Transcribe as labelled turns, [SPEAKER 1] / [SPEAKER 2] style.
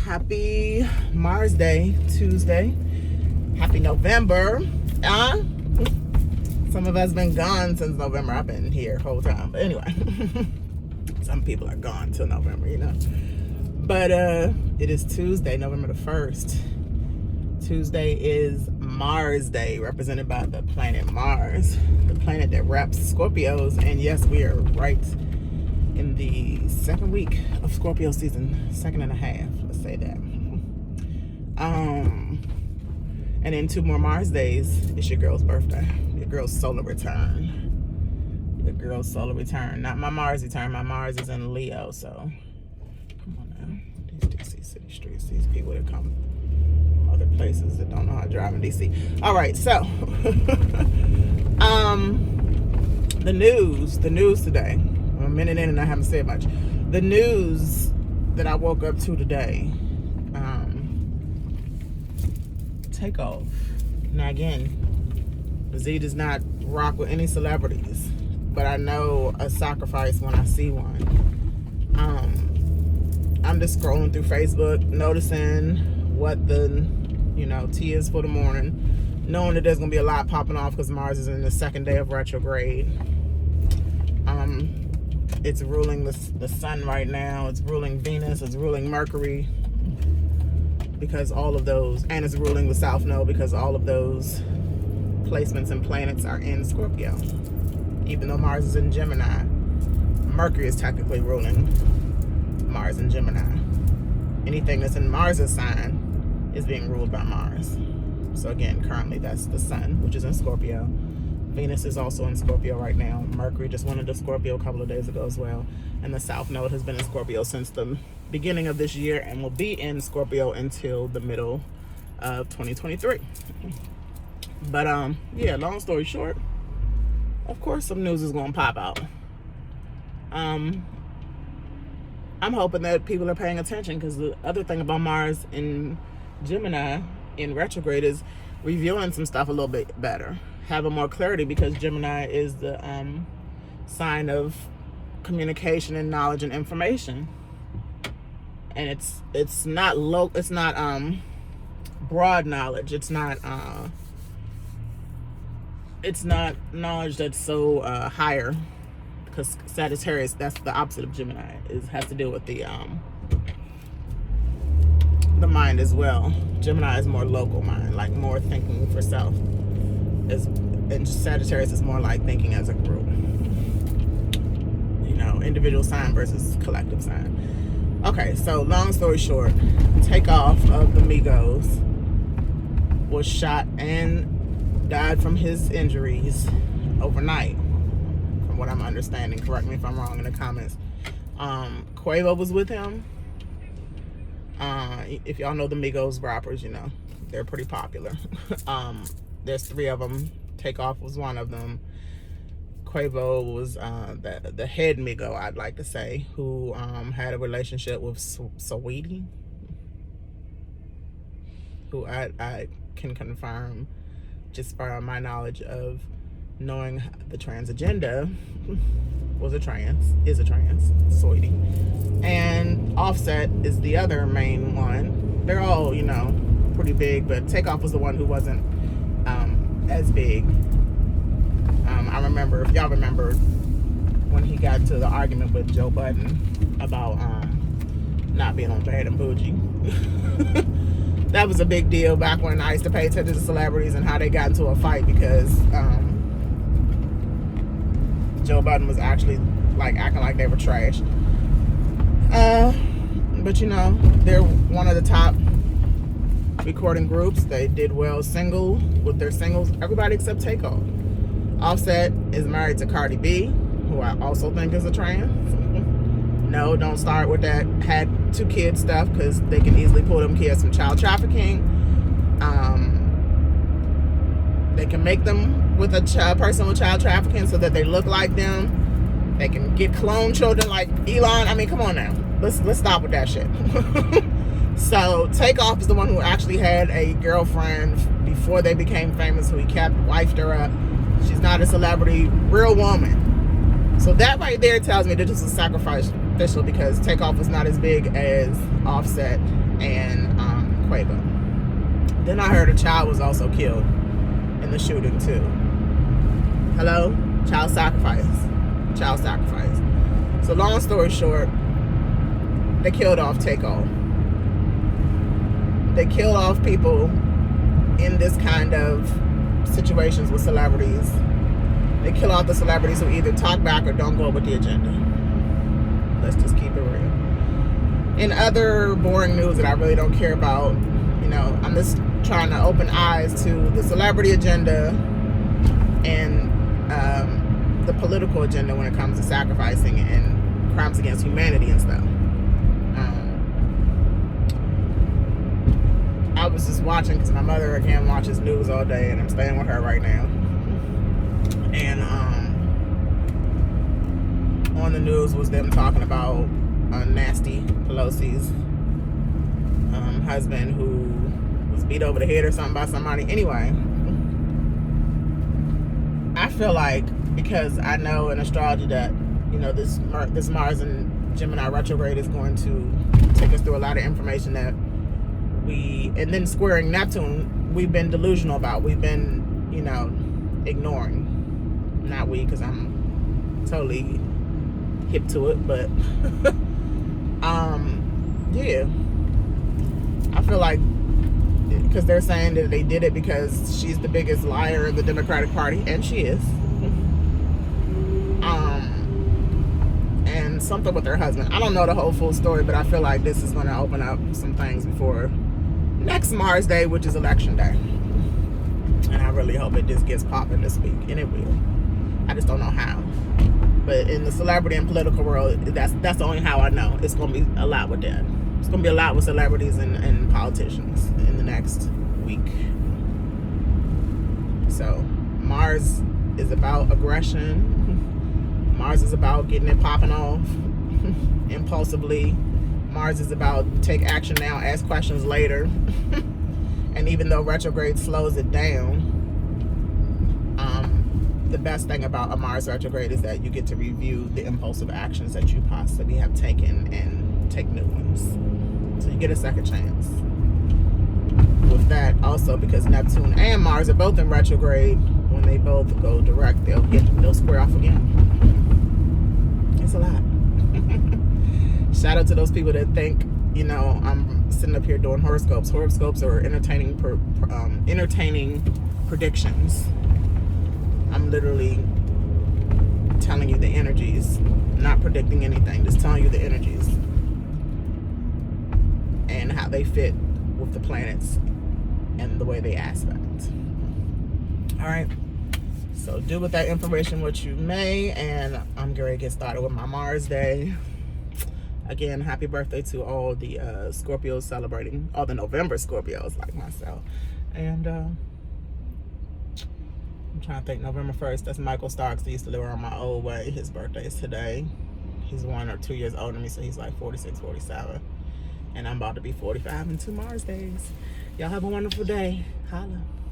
[SPEAKER 1] Happy Mars Day, Tuesday. Happy November. Some of us been gone since November. I've been here the whole time. But anyway, some people are gone till November, you know. But it is Tuesday, November the 1st. Tuesday is Mars Day, represented by the planet Mars, the planet that wraps Scorpios. And yes, we are right in the second week of Scorpio season, second and a half, let's say that. And in 2 more Mars days, it's your girl's birthday, your girl's solar return. The girl's solar return, not my Mars return. My Mars is in Leo, so come on now. These DC city streets, these people that come from other places that don't know how to drive in DC. All right, so the news today. I'm a minute in and I haven't said much. The news that I woke up to today. Takeoff. Now again, Z does not rock with any celebrities, but I know a sacrifice when I see one. I'm just scrolling through Facebook, noticing what the tea is for the morning, knowing that there's gonna be a lot popping off because Mars is in the second day of retrograde. It's ruling the sun right now. It's ruling Venus. It's ruling Mercury, because all of those, and it's ruling the South Node because all of those placements and planets are in Scorpio. Even though Mars is in Gemini, Mercury is technically ruling Mars in Gemini. Anything that's in Mars's sign is being ruled by Mars. So again, currently that's the sun, which is in Scorpio. Venus is also in Scorpio right now. Mercury just went into Scorpio a couple of days ago as well. And the South Node has been in Scorpio since the beginning of this year and will be in Scorpio until the middle of 2023. But yeah, long story short, of course some news is gonna pop out. I'm hoping that people are paying attention, because the other thing about Mars in Gemini in retrograde is reviewing some stuff a little bit better, having more clarity, because Gemini is the sign of communication and knowledge and information. And it's not broad knowledge. It's not knowledge that's so higher, because Sagittarius, that's the opposite of Gemini, has to deal with the mind as well. Gemini is more local mind, like more thinking for self. And Sagittarius is more like thinking as a group. Individual sign versus collective sign. Okay, so long story short, Takeoff of the Migos was shot and died from his injuries overnight, from what I'm understanding. Correct me if I'm wrong in the comments. Quavo was with him. If y'all know the Migos rappers, they're pretty popular. There's 3 of them. Takeoff was one of them. Quavo was the head Migo, I'd like to say, who had a relationship with Saweetie, who I can confirm, just from my knowledge of knowing the trans agenda, is a trans, Saweetie. And Offset is the other main one. They're all, pretty big, but Takeoff was the one who wasn't as big. I remember, if y'all remember, when he got to the argument with Joe Budden about not being on Bad and Bougie. That was a big deal back when I used to pay attention to celebrities and how they got into a fight because Joe Budden was actually acting like they were trash. But they're one of the top recording groups. They did well with their singles. Everybody except Takeoff. Offset is married to Cardi B, who I also think is a trans. No, don't start with that had 2 kids stuff, because they can easily pull them kids from child trafficking. They can make them with a person with child trafficking so that they look like them. They can get clone children like Elon. I mean, come on now. Let's stop with that shit. So Takeoff is the one who actually had a girlfriend before they became famous, who he wifed her up. She's not a celebrity, real woman. So that right there tells me that this is sacrificial, because Takeoff was not as big as Offset and Quavo. Then I heard a child was also killed in the shooting too. Hello? Child sacrifice. Child sacrifice. So long story short, they killed off TAKEOFF. They killed off people in this kind of situations with celebrities. They kill off the celebrities who either talk back or don't go with the agenda. Let's just keep it real. In other boring news that I really don't care about, I'm just trying to open eyes to the celebrity agenda and the political agenda when it comes to sacrificing and crimes against humanity and stuff. I was just watching because my mother again watches news all day, and I'm staying with her right now. And on the news was them talking about Nasty Pelosi's husband who was beat over the head or something by somebody. Anyway, I feel like, because I know in astrology that this Mars and Gemini retrograde is going to take us through a lot of information that and then squaring Neptune, we've been delusional about. We've been, ignoring. Not we, because I'm totally hip to it, but yeah. I feel like, because they're saying that they did it because she's the biggest liar in the Democratic Party, and she is. And something with her husband. I don't know the whole full story, but I feel like this is going to open up some things before next Mars Day, which is election day. And I really hope it just gets popping this week, and it will. I just don't know how. But in the celebrity and political world, that's the only how I know. It's going to be a lot with that. It's going to be a lot with celebrities and politicians in the next week. So Mars is about aggression. Mars is about getting it popping off impulsively. Mars is about take action now, ask questions later. And even though retrograde slows it down, the best thing about a Mars retrograde is that you get to review the impulsive actions that you possibly have taken and take new ones. So you get a second chance. With that, also because Neptune and Mars are both in retrograde, when they both go direct, they'll square off again. It's a lot. Shout out to those people that think, I'm sitting up here doing horoscopes. Horoscopes are entertaining predictions. I'm literally telling you the energies, not predicting anything, just telling you the energies and how they fit with the planets and the way they aspect. All right. So do with that information what you may, and I'm going to get started with my Mars Day. Again, happy birthday to all the Scorpios celebrating, all the November Scorpios like myself. And I'm trying to think, November 1st, that's Michael Starks. He used to live around my old way. His birthday is today. He's 1 or 2 years older than me, so he's like 46, 47. And I'm about to be 45 in 2 Mars days. Y'all have a wonderful day. Holla.